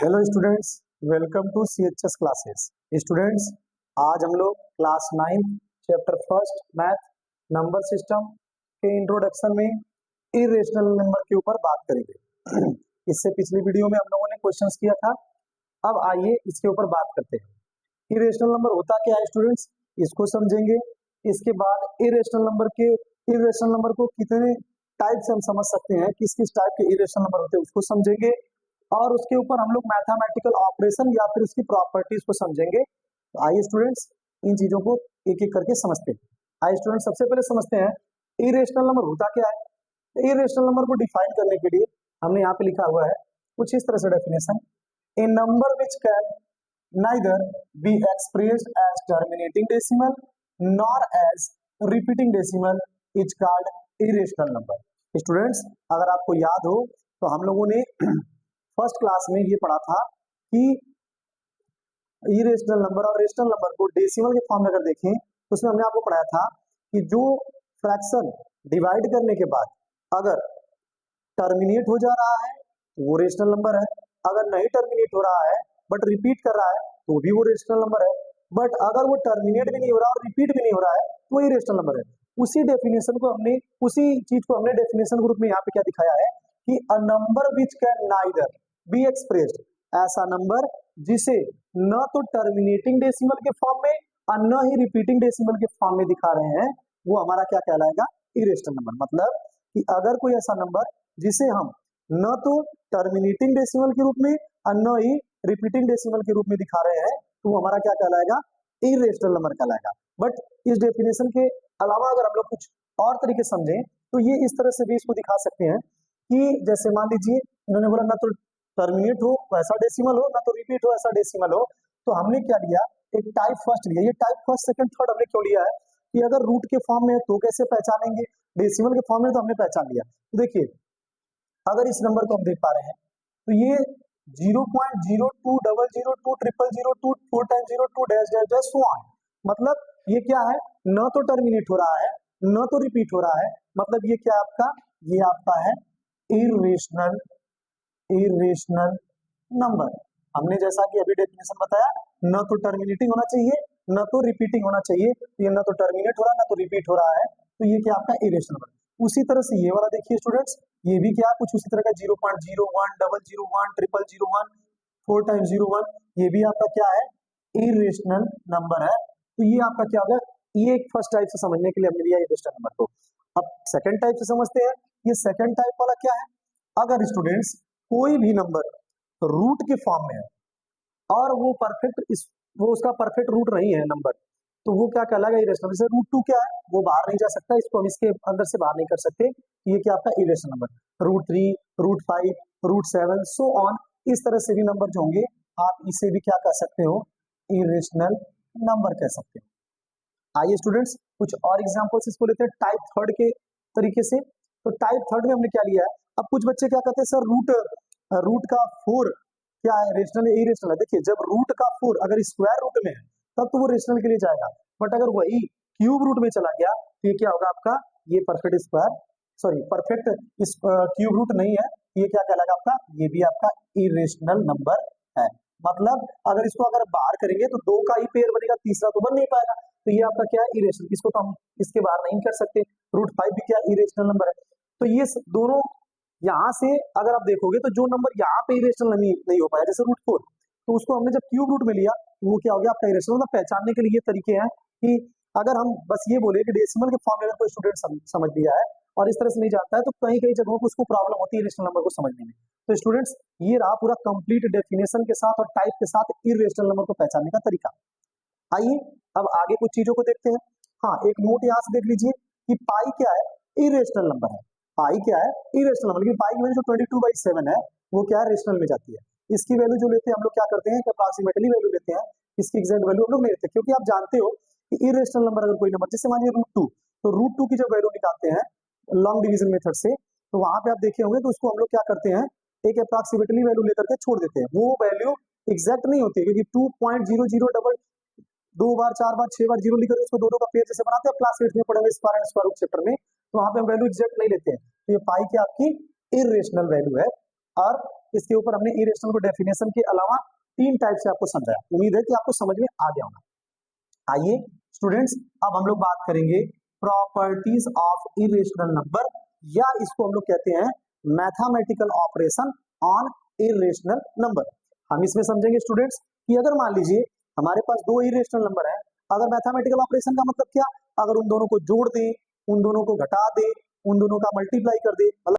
Hello students, welcome to CHS classes. Students, आज हम लोग class 9 chapter first math number system के introduction में इरेशनल नंबर के ऊपर बात करेंगे। इससे पिछली वीडियो में हम लोगों ने क्वेश्चंस किया था। अब आइए इसके ऊपर बात करते हैं। इरेशनल नंबर होता क्या है स्टूडेंट्स, इसको समझेंगे। इसके बाद इरेशनल नंबर को कितने टाइप से हम समझ सकते हैं, किस किस टाइप के इरेशनल नंबर होते हैं उसको समझेंगे, और उसके ऊपर हम लोग मैथमेटिकल ऑपरेशन या फिर उसकी प्रॉपर्टीज को समझेंगे। तो आइए स्टूडेंट्स इन चीजों को एक एक करके समझते हैं। आइए स्टूडेंट्स सबसे पहले समझते हैं इरेशनल नंबर होता क्या है। इरेशनल नंबर को डिफाइन करने के लिए हमने यहाँ पे लिखा हुआ है कुछ इस तरह से definition. A number which can neither be expressed as terminating decimal nor as repeating decimal is called irrational number. Students, अगर आपको याद हो तो हम लोगों ने फर्स्ट क्लास में ये पढ़ा था कि इरेशनल नंबर और रेशनल नंबर को डेसिमल के फॉर्म में अगर देखें तो उसमें हमने आपको पढ़ाया था कि जो फ्रैक्शन डिवाइड करने के बाद अगर टर्मिनेट हो जा रहा है तो वो रेशनल नंबर है, अगर नहीं टर्मिनेट हो रहा है बट रिपीट कर रहा है तो भी वो रेशनल नंबर है, बट अगर वो टर्मिनेट भी नहीं हो रहा और रिपीट भी नहीं हो रहा है तो वो इरेशनल नंबर है। उसी चीज को हमने डेफिनेशन ग्रुप में यहाँ पे क्या दिखाया है कि a number which can neither be expressed, ऐसा नंबर जिसे न तो टर्मिनेटिंग डेसिमल के फॉर्म में और न ही रिपीटिंग डेसिमल के फॉर्म में दिखा रहे हैं, वो हमारा क्या कहलाएगा, इरेशनल नंबर। मतलब कि अगर कोई ऐसा नंबर जिसे हम न तो टर्मिनेटिंग डेसिमल के रूप में और न ही रिपीटिंग डेसिमल के रूप में दिखा रहे हैं तो वो हमारा क्या कहलाएगा, इरेशनल नंबर कहलाएगा। बट इस डेफिनेशन के अलावा अगर हम लोग कुछ और तरीके समझें तो ये इस तरह से भी इसको दिखा सकते हैं कि जैसे मान लीजिए इन्होंने बोला ना तो टर्मिनेट हो वैसा डेसिमल हो, ना तो रिपीट हो ऐसा डेसिमल हो, तो हमने क्या लिया, एक टाइप फर्स्ट लिया। ये टाइप फर्स्ट सेकंड थर्ड हमने क्यों लिया है कि अगर रूट के फॉर्म में है तो कैसे पहचानेंगे, डेसिमल के फॉर्म में तो हमने पहचान लिया। तो देखिए अगर इस नंबर को हम देख पा रहे हैं तो ये 0.02002002 4 times 02 dash dash dash so on, मतलब ये क्या है, न तो टर्मिनेट हो रहा है न तो रिपीट हो रहा है, मतलब ये क्या आपका, ये आपका है इरेशनल नंबर। हमने जैसा कि अभी डेफिनेशन बताया, न तो टर्मिनेटिंग होना चाहिए न तो रिपीटिंग होना चाहिए, तो ये न तो टर्मिनेट हो रहा है न तो रिपीट हो रहा है, तो ये क्या आपका इरेशनल नंबर। उसी तरह से ये वाला देखिए स्टूडेंट्स, ये भी क्या कुछ उसी तरह का 0.01001001 4 टाइम्स 01, ये भी आपका क्या है, इरेशनल नंबर है। तो ये आपका क्या होगा, ये एक फर्स्ट टाइप से समझने के लिए हमने लिया इरेशनल नंबर को। अब सेकंड टाइप से समझते हैं। ये सेकंड टाइप वाला क्या है, अगर स्टूडेंट्स कोई भी नंबर रूट के फॉर्म में है और वो उसका परफेक्ट रूट नहीं है नंबर, तो वो क्या कहलाएगा, इरेशनल। जैसे रूट 2 क्या है, वो बाहर नहीं जा सकता, इसको हम इसके अंदर से बाहर नहीं कर सकते, ये क्या आपका irrational number. Root 3, root 5, root 7 so on, इस तरह से भी नंबर जो होंगे आप इसे भी क्या कह सकते हो, इरेशनल नंबर कह सकते हो। आइए स्टूडेंट्स कुछ और एग्जांपल्स इसको लेते हैं टाइप थर्ड के तरीके से। तो टाइप थर्ड में हमने क्या लिया है, अब कुछ बच्चे क्या कहते हैं सर रूट का 4 क्या है, रेशनल है इरेशनल है। देखिए जब रूट का 4 अगर स्क्वायर रूट में है तब तो वो रेशनल के लिए जाएगा, बट अगर वही क्यूब रूट में चला गया तो ये क्या होगा आपका, ये परफेक्ट क्यूब रूट नहीं है, ये क्या कहलाएगा आपका, ये भी आपका इरेशनल नंबर है। मतलब अगर इसको अगर बाहर करेंगे तो 2 का ही पेयर बनेगा, तीसरा तो बन नहीं पाएगा, तो ये आपका क्या है, इरेशनल, इसको तो हम इसके बाहर नहीं कर सकते। रूट 5 भी क्या इरेशनल नंबर है। तो ये दोनों यहाँ से अगर आप देखोगे तो जो नंबर यहाँ पे इरेशनल नहीं हो पाया, जैसे रूट 4, तो उसको हमने जब क्यूब रूट में लिया वो क्या हो गया आपका इरेशनल। मतलब पहचानने के लिए ये तरीके हैं कि अगर हम बस ये बोले कि डेसिमल के फॉर्म में अगर कोई स्टूडेंट समझ लिया है और इस तरह से नहीं जानता है तो कहीं कहीं जगहों पर उसको प्रॉब्लम होती है इरेशनल नंबर को समझने में। तो स्टूडेंट्स ये रहा पूरा कंप्लीट डेफिनेशन के साथ और टाइप के साथ इरेशनल नंबर को पहचानने का तरीका। आइए अब आगे कुछ चीजों को देखते हैं। हाँ, एक नोट यहाँ से देख लीजिए कि पाई क्या है, इरेशनल नंबर है। पाई क्या है, इरेशनल नंबर, लेकिन पाई की वैल्यू जो 22/7 है वो क्या है, रेशनल में जाती है। इसकी वैल्यू जो लेते हैं हम लोग क्या करते हैं कि अप्रॉक्सीमेटली वैल्यू लेते हैं, इसकी एग्जैक्ट वैल्यू हम लोग नहीं लेते, क्योंकि आप जानते हो कि इरेशनल नंबर अगर कोई नंबर, जैसे मानिए रूट 2, तो रूट 2 की जब वैल्यू निकालते हैं लॉन्ग डिवीजन मेथड से, तो वहां पे आप देखे होंगे तो उसको हम लोग क्या करते हैं, एक अप्रॉक्सीमेटली वैल्यू लेकर के छोड़ देते हैं। वो वैल्यू एग्जैक्ट नहीं होती, क्योंकि 2.00 2 बार 4 बार 6 बार जीरो लिखकर उसको दो का पेयर जैसे बनाते हैं क्लास 8 में पढ़ेंगे square and square root chapter में, तो वहां पे हम वैल्यू एग्जैक्ट नहीं लेते हैं। तो ये पाई की आपकी इरेशनल वैल्यू है। और इसके ऊपर हमने इरेशनल को डेफिनेशन के अलावा 3 टाइप से आपको समझाया। उम्मीद है कि आपको समझ में आ गया होगा। आइए स्टूडेंट्स, अब हम लोग बात करेंगे प्रॉपर्टीज ऑफ इरेशनल नंबर, या इसको हम लोग कहते हैं mathematical operation on irrational number. हम इसमें समझेंगे स्टूडेंट्स कि अगर मान लीजिए हमारे पास 2 इरेशनल नंबर है, अगर मैथमेटिकल ऑपरेशन का मतलब क्या, अगर उन दोनों को जोड़ दें, उन दोनों को घटा दें, उन दोनों का मल्टीप्लाई कर दे, मतलब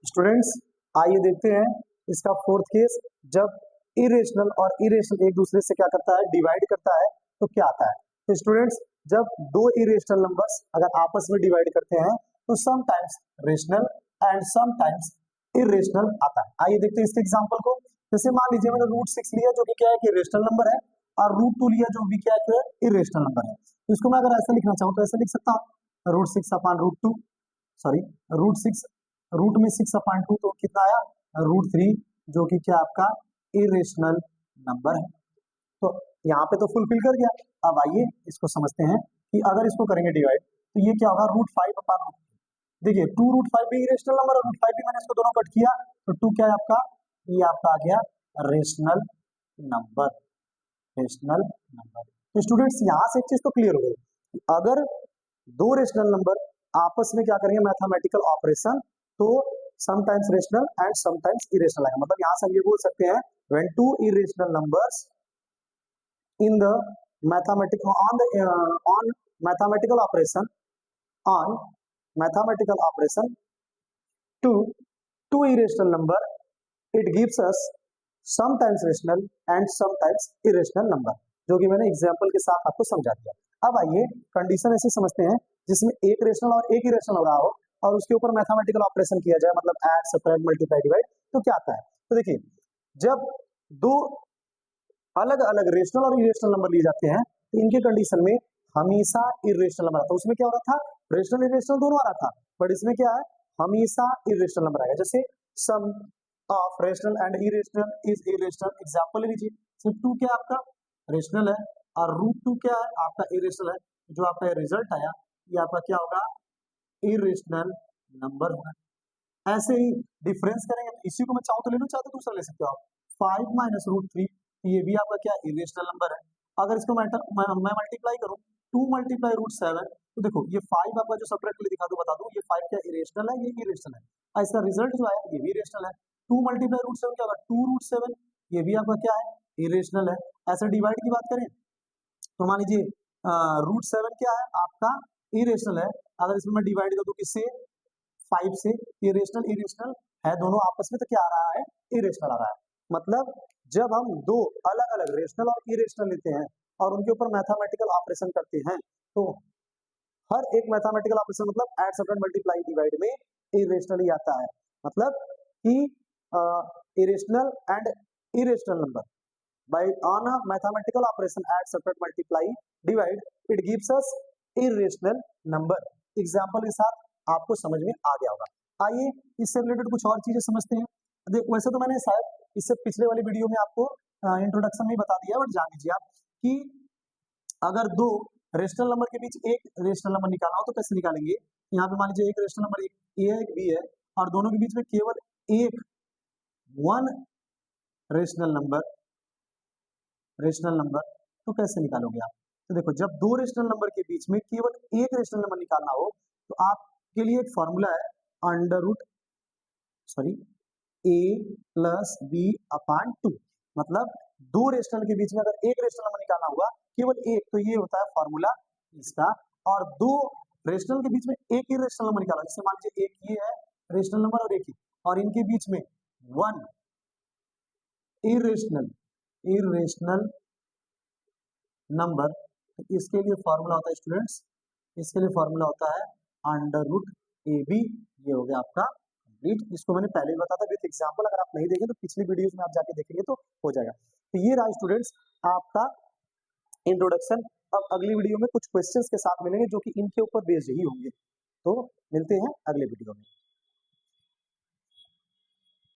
स्टूडेंट्स आइए देखते हैं इसका फोर्थ केस, जब इरेशनल और इरेशनल एक दूसरे से क्या करता है, डिवाइड करता है, तो क्या आता है। तो स्टूडेंट्स जब दो इरेशनल नंबर्स अगर आपस में डिवाइड करते हैं तो sometimes rational and sometimes irrational आता है। आइए देखते हैं इसके एग्जांपल को। जैसे मान लीजिए मैंने √6 लिया जो कि क्या है कि रेशनल नंबर है, और √2 लिया जो भी क्या है इरेशनल नंबर है। तो इसको मैं अगर ऐसा लिखना चाहूँ तो ऐसा लिख सकता हूँ √6 अपॉन √2, सॉरी √6 रूट में 6 अपॉन 2 तो कितना आया √3, जो कि क्या आपका इरेशनल नंबर है। तो यहाँ पे तो फुलफिल कर गया। अब आइए इसको समझते हैं कि अगर इसको करेंगे डिवाइड तो ये क्या होगा √5 अपॉन √2। देखिए 2√5 भी इरेशनल नंबर और √5 भी, मैंने इसको दोनों कट किया तो 2 क्या है आपका, ये आपका आ गया रेशनल नंबर, रेशनल नंबर। तो स्टूडेंट्स यहाँ से एक चीज तो क्लियर हो गई, अगर दो रेशनल नंबर आपस में क्या करेंगे मैथमेटिकल ऑपरेशन, तो sometimes rational and sometimes irrational आएगा। मतलब यहाँ से हम ये बोल सकते हैं when two irrational numbers in the mathematical on mathematical operation on mathematical operation to two irrational number, it gives us sometimes rational and sometimes irrational number, जो कि मैंने एग्जांपल के साथ आपको समझा दिया। अब आइए कंडीशन ऐसे समझते हैं जिसमें एक रेशनल और एक इरेशनल हो रहा हो और उसके ऊपर मैथमेटिकल ऑपरेशन किया जाए, मतलब ऐड सब्ट्रैक्ट मल्टीप्लाई डिवाइड, तो क्या आता है। तो देखिए जब दो अलग अलग रेशनल और इरेशनल नंबर लिए जाते हैं तो इनके कंडीशन में हमेशा इरेशनल नंबर आता है। उसमें क्या हो रहा था, रेशनल इरेशनल दोनों आ रहा था, बट इसमें क्या है हमेशा इरेशनल नंबर आएगा। जैसे sum of rational and irrational is irrational, example लीजिए। सिर्फ 2 क्या आपका रेशनल है और √2 क्या है आपका इरेशनल है, जो आपका रिजल्ट आया ये आपका क्या होगा इरेशनल नंबर होगा। ऐसे ही डिफरेंस करेंगे तो इसी को मैं चाहूँ तो ले लूँ, चाहते तो दूसरा ले सकते हो आप, 5 माइनस √3, ये भी आपका क्या इरेशनल नंबर है। अगर इसको मैं मल्टीप्लाई करूँ 2 मल्टीप्लाई √7, तो देखो ये 5 आपका जो सब्ट्रैक्ट दिखा दूं बता दूं, ये 5 क्या इरेशनल है, ये इरेशनल है, और इसका रिजल्ट जो आया ये भी इरेशनल है। 2 मल्टीप्लाई √7 क्या होगा 2√7, ये भी आपका क्या है इरेशनल है। ऐसे डिवाइड की बात करें तो मान लीजिए √7 क्या है आपका इरेशनल है, अगर इसमें मैं डिवाइड कर दूं किससे 5 से, इरेशनल इरेशनल है दोनों आपस में, तो क्या आ रहा है इरेशनल आ रहा है। मतलब जब हम दो अलग अलग रेशनल और इरेशनल लेते हैं और उनके ऊपर मैथमेटिकल ऑपरेशन करते हैं तो हर एक मैथमेटिकल ऑपरेशन मतलब ऐड सब्ट्रैक्ट मल्टीप्लाई डिवाइड में इरेशनल ही आता है। मतलब कि irrational and irrational number by on a mathematical operation add subtract multiply divide it gives us irrational number. Example के साथ आपको समझ में आ गया होगा। आइए इससे रिलेटेड कुछ और चीजें समझते हैं। वैसे तो मैंने शायद इससे पिछले वाली वीडियो में आपको इंट्रोडक्शन में बता दिया, बट जान लीजिए आप कि अगर दो रेशनल नंबर के बीच एक रेशनल नंबर निकालना हो तो कैसे निकालेंगे। यहाँ पे मान लीजिए एक रेशनल नंबर एक ए है एक बी है और दोनों के बीच में केवल एक वन रेशनल नंबर, तो कैसे निकालोगे आप। तो देखो जब दो रेशनल नंबर के बीच में केवल एक रेशनल नंबर निकालना हो तो आपके लिए एक फॉर्मूला है a प्लस बी अपॉन 2। मतलब दो रेशनल के बीच में अगर एक रेशनल नंबर निकालना हुआ केवल एक, तो ये होता है फॉर्मूला इसका। और दो रेशनल के बीच में एक ही रेशनल नंबर निकाला, जैसे मान लीजिए एक ये है रेशनल नंबर और एक ही, और इनके बीच में वन इरेशनल नंबर, तो इसके लिए फॉर्मूला होता है स्टूडेंट्स, इसके लिए फॉर्मूला होता है √AB। ये हो गया आपका कंप्लीट। इसको मैंने पहले ही बताया था विद एग्जांपल, अगर आप नहीं देखें तो पिछली वीडियोस में आप जाके देखेंगे तो हो जाएगा। तो ये रहा स्टूडेंट्स आपका इंट्रोडक्शन। अब अगली वीडियो में कुछ क्वेश्चंस के साथ मिलेंगे जो कि इनके ऊपर बेस्ड ही होंगे। तो मिलते हैं अगले वीडियो में।